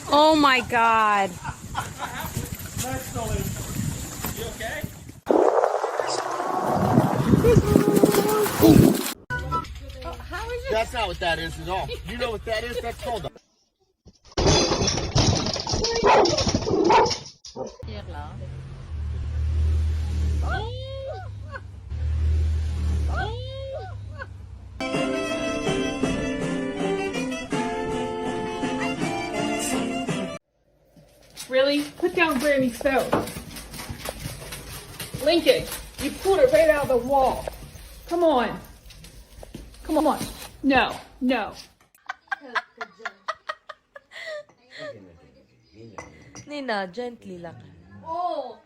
Oh my God. Excellent. You okay? How is it? That's not what that is at all. You know what that is? That's called a... Really? Put down Granny's phone. Lincoln, you pulled it right out of the wall. Come on. Come on. No, no. Nina, gently lang. Oh!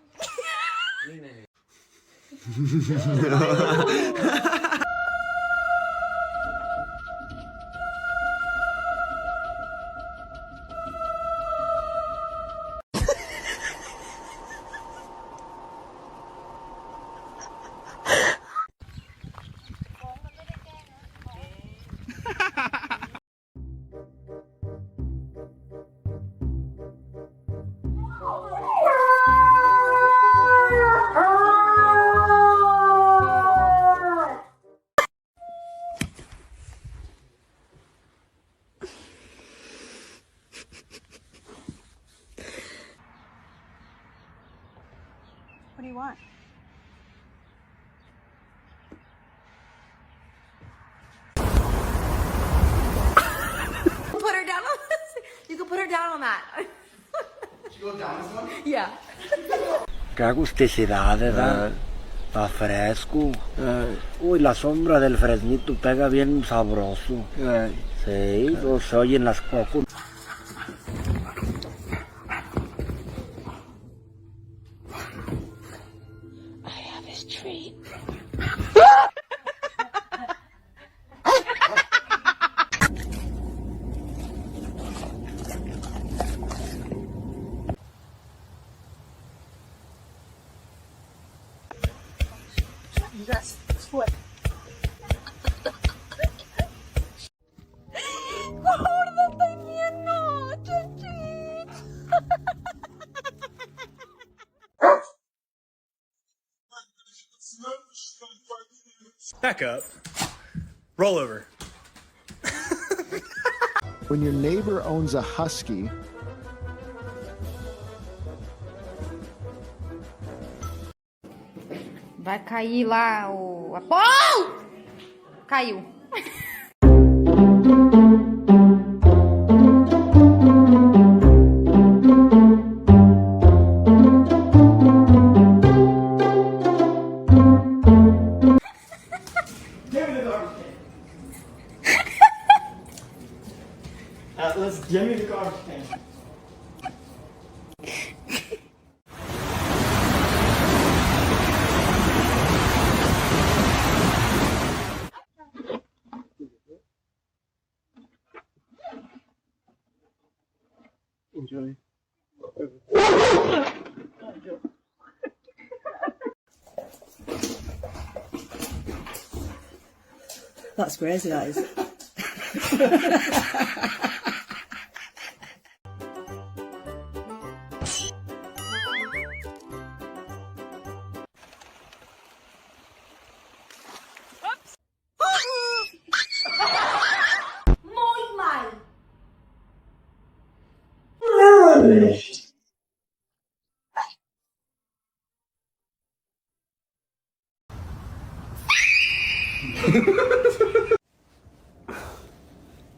What do you want? Put her down on this. You can put her down on that. Did you go down this one? Yeah. Qué agusticidad, ¿verdad? Está fresco. Uy, la sombra del fresnito pega bien sabroso. Sí, se oyen las cocos. I have his treat. Yes, foot. Gorda, estoy viendo, chichi. Back up. Roll over. When your neighbor owns a husky, Vai cair lá o... Apolo! Caiu. Atlas, give me the garbage can. enjoy. That's crazy, that is. Muy mal.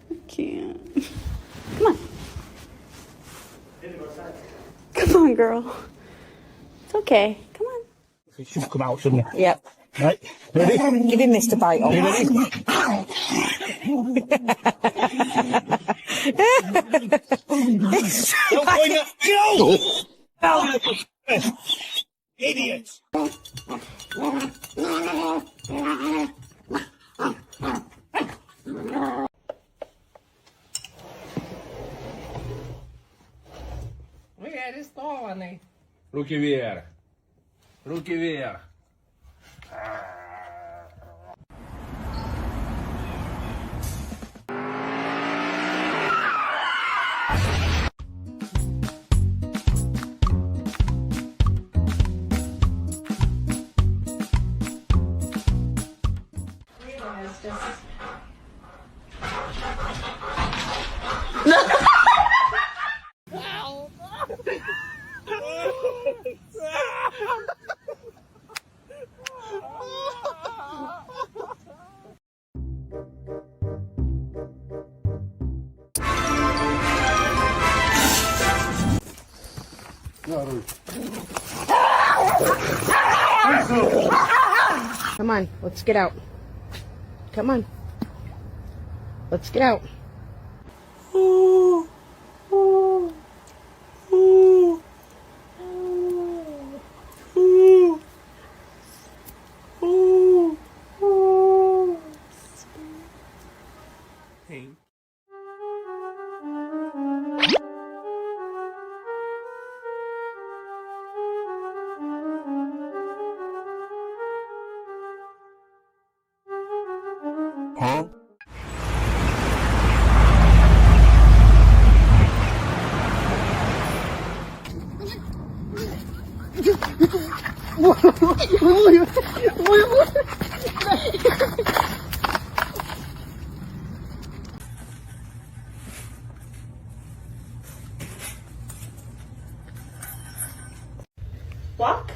I can't. Come on. Come on, girl. It's okay. Come on. It should come out, shouldn't it? Yep. Right? Ready? Give him Mr. Bite on. Don't point up. Go! Idiot! Руки вверх. Руки вверх. Come on, let's get out. Come on. Let's get out. Huh? Walk.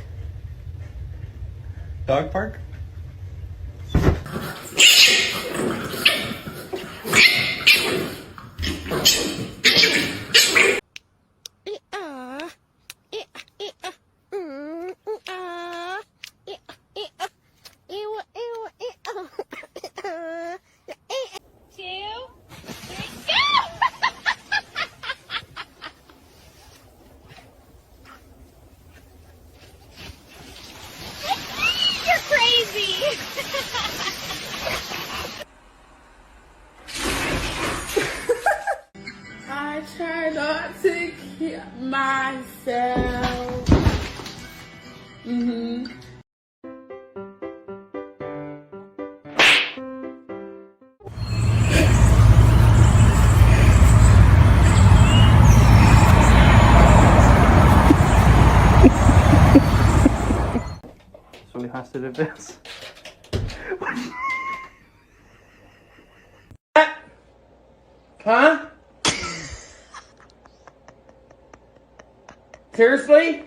Dog park? I try not to kill myself. So he has to do this. Huh? Seriously?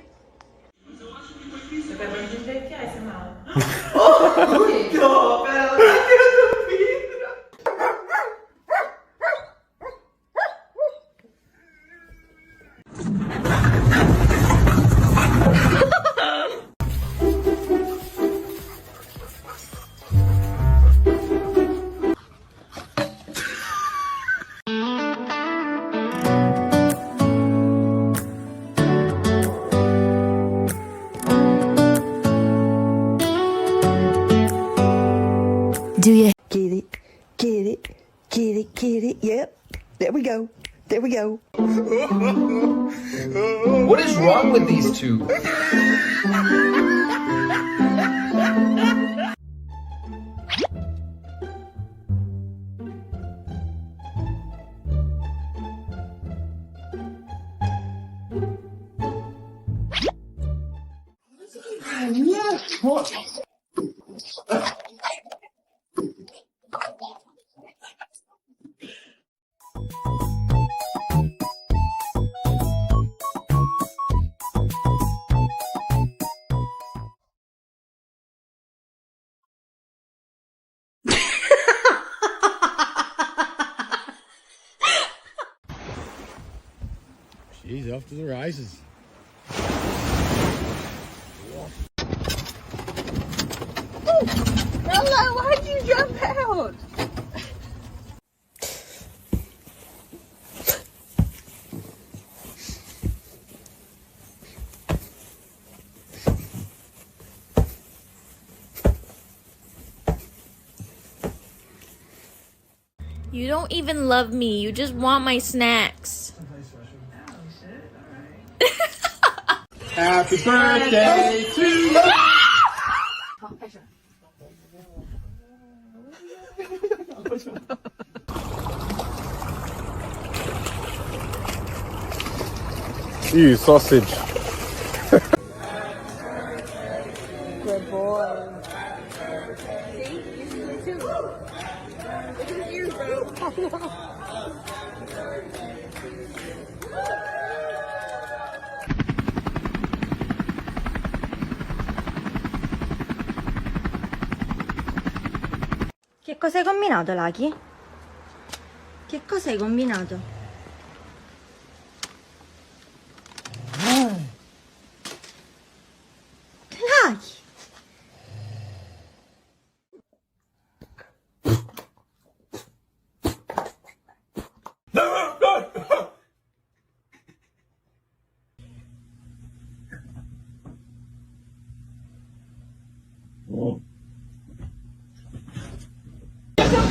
Do you get it? Get it? Get it? Get it? Yep. There we go. There we go. What is wrong with these two? She's off to the races. Hello, why'd you jump out? You don't even love me. You just want my snacks. Happy birthday to you! You sausage. Good boy. Che cosa hai combinato, Lucky? Che cosa hai combinato? Lucky!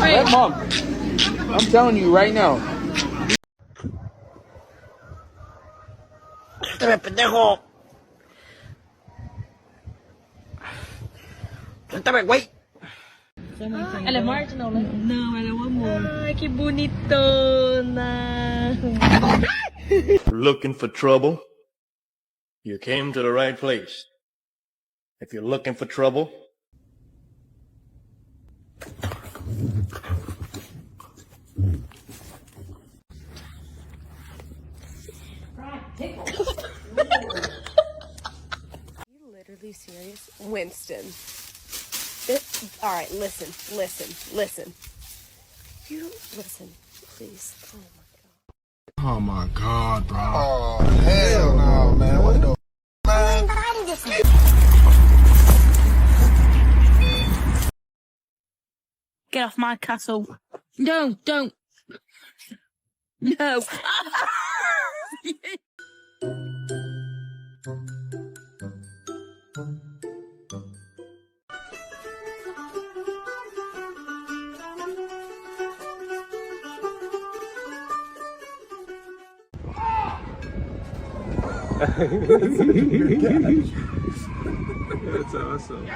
Hey, Mom. I'm telling you right now. pendejo! ¡Suéltame, güey! Alam mo, Arjun, no, alam mo. Ay, que bonito na. Looking for trouble? You came to the right place. If you're looking for trouble, You literally serious? Winston. All right, listen. You listen, please. Oh my God, bro. Oh, hell no, man. What the Get off my castle. No, don't. No. That's awesome.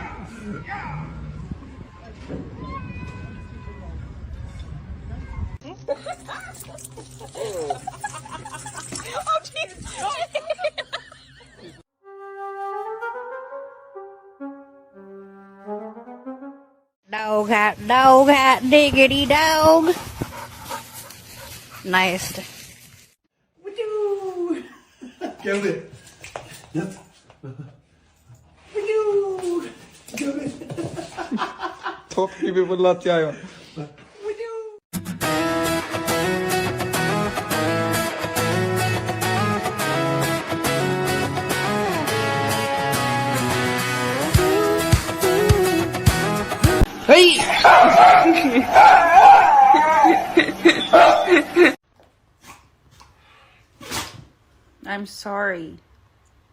Dog hat, diggity dog. Nice. Gel Yat. Top gibi fırlat ya. Hey! I'm sorry.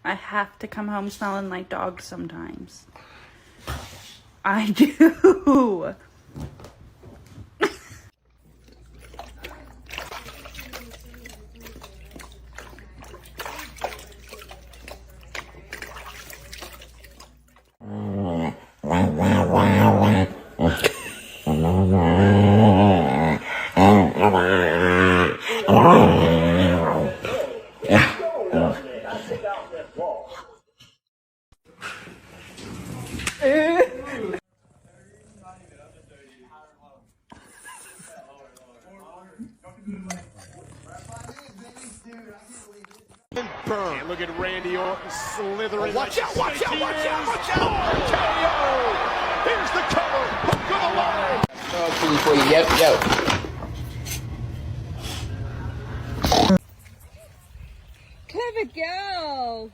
I have to come home smelling like dogs sometimes. I do. And look at Randy Orton slithering. Watch out, watch out, watch out, watch out! KO! Here's the cover. Hook of the line. Oh, for you. Yep. Clever girl.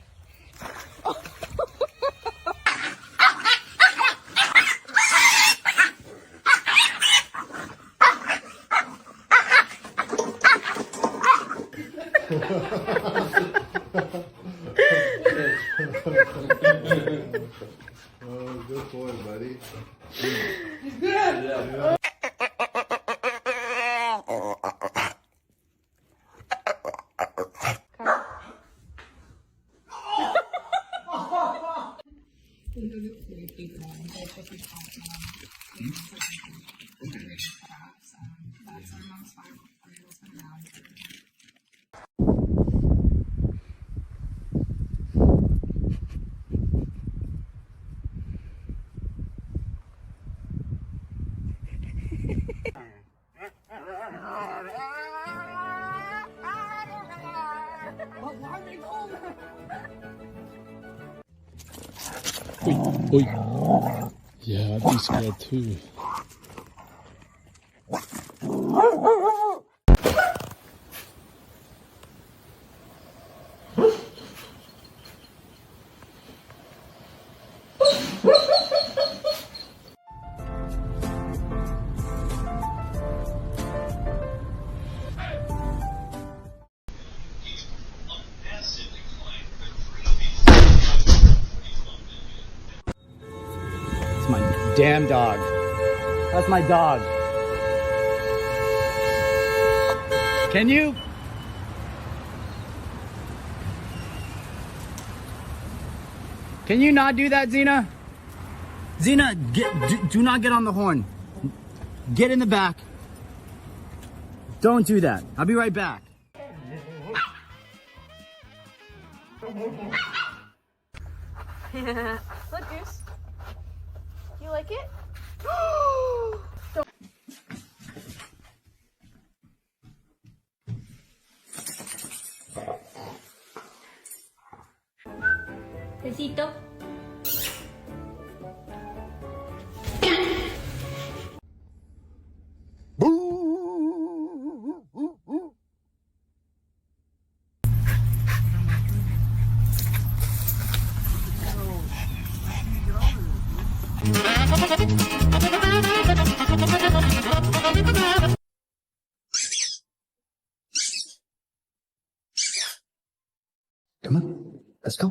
Oh, good boy, buddy. Yeah, I'd be scared too. It's my damn dog. That's my dog. Can you? Can you not do that, Zena? Zena, do not get on the horn. Get in the back. Don't do that. I'll be right back. Look, Goose. You like it? Besito. Come on, let's go.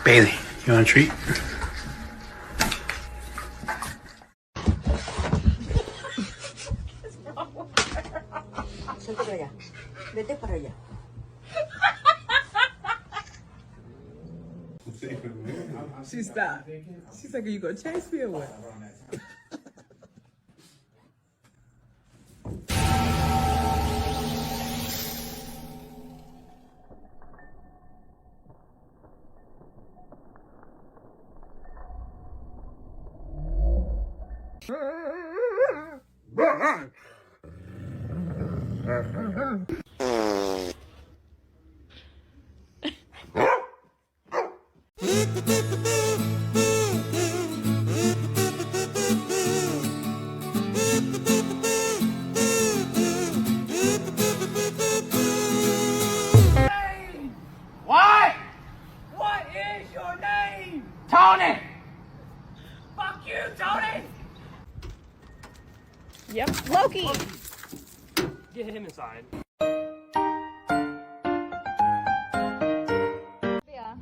Bailey, you want a treat? Salte para allá. Vete para allá. She stopped. She's like, are you going to chase me or what? What? What is your name? Tony! Fuck you, Tony! Yep. Loki! Get him inside. Yeah.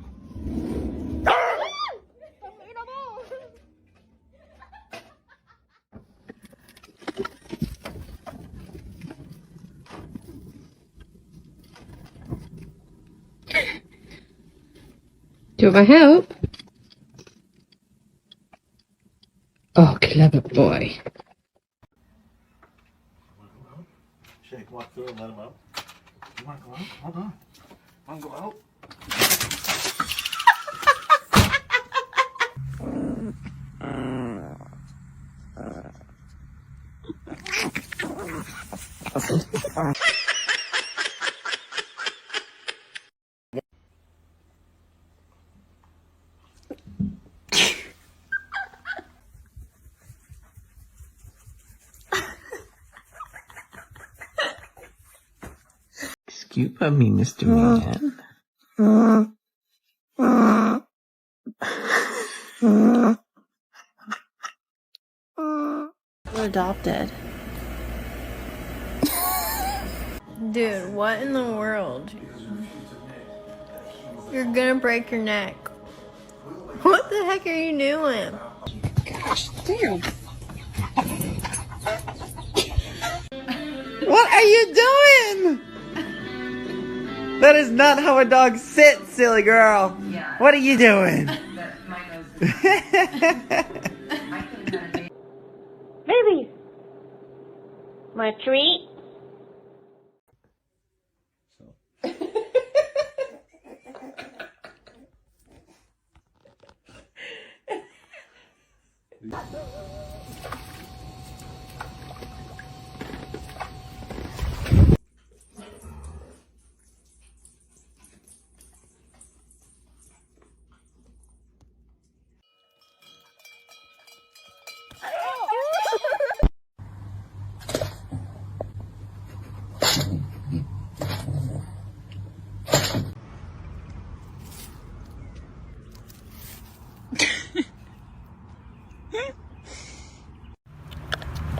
Do you want my help? Oh, clever boy. Shake, walk through and let him out. You want to go out? Hold on. Want to go out? Excuse me, Mr. Man. adopted. Dude, what in the world? You're gonna break your neck. What the heck are you doing? Gosh, damn. What are you doing? That is not how a dog sits, silly girl. Yeah. What are you doing? Baby. My treat.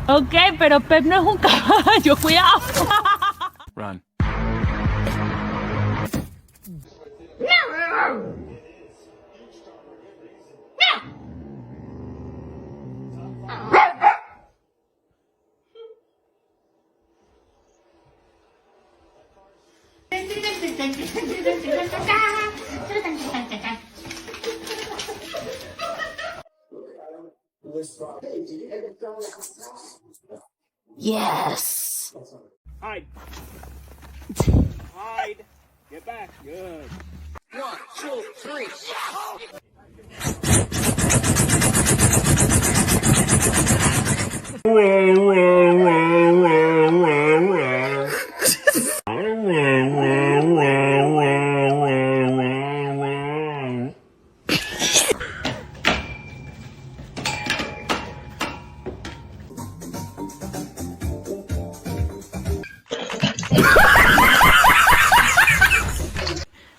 Ok, pero Pep no es un caballo, cuidado. Run. Yes. Hide. Hide. Get back. Good. 1, 2, 3.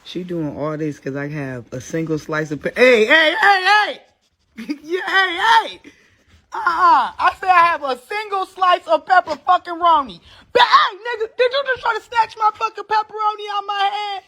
She doing all this because I have a single slice of Hey! Yeah, hey! I said I have a single slice of pepper fucking roni. But hey, nigga, did you just try to snatch my fucking pepperoni out my hand?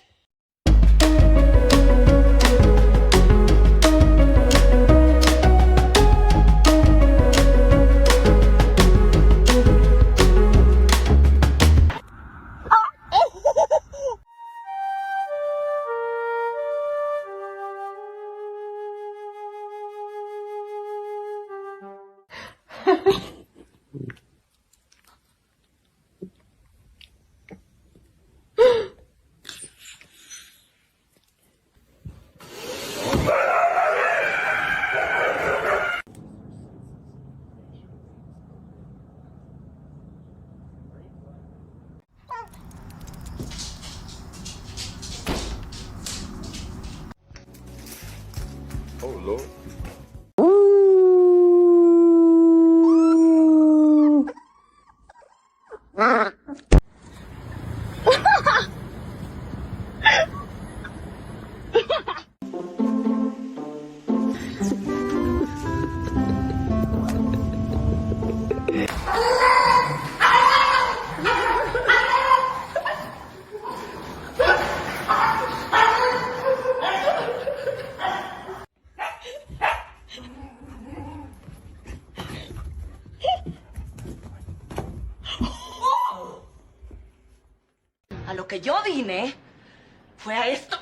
Oh, Lord. A lo que yo vine fue a esto.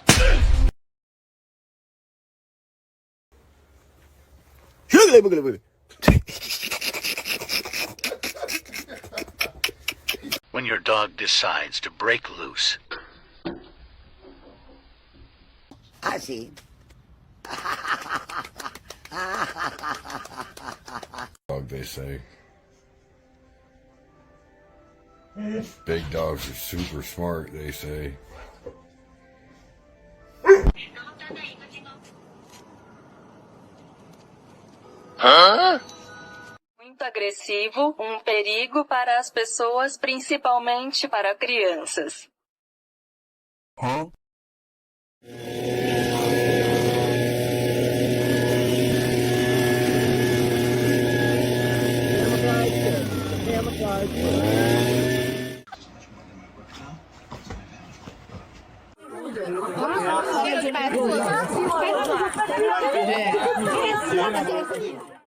When your dog decides to break loose. Así. Dog, they say. Big dogs are super smart, they say. Muito agressivo, perigo para as pessoas, principalmente para crianças. 去买裤子。